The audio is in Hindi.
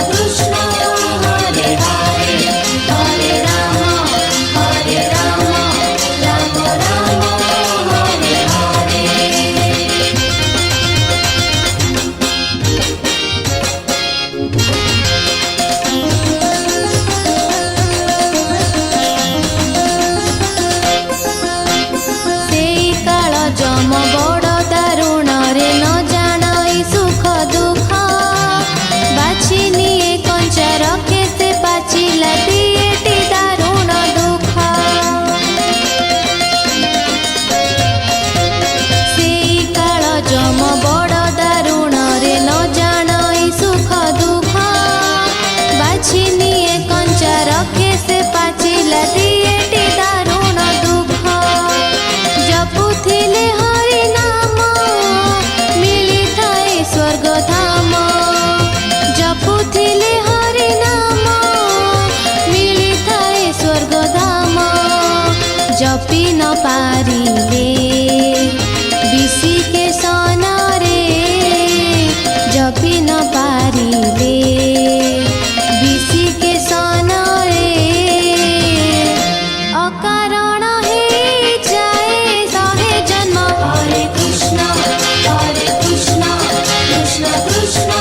कृष्ण हरे हरे हरे राम राम राम हरे हरे। सेई काल जम बड़ दारुण रे न जाणई सुख दुख बाछि निये कंचा रखे से पाचिला दिएटी दारुण दुख। सेई काल जम बड़ दारुण रे न जाणई सुख दुख बाछि निये कंचा रखे से पाचिला दिएटी दारुण दुख। जपुथिले हरि नाम मिली थाए स्वर्ग धाम जपुथिले हरि नाम मिली थाए स्वर्ग धाम। जपि न पारिले बिसिके सनरे जपि न पारिले बिसिके सनरे अकारण हे जाए सहे जन्म। हरे कृष्ण कृष्ण कृष्ण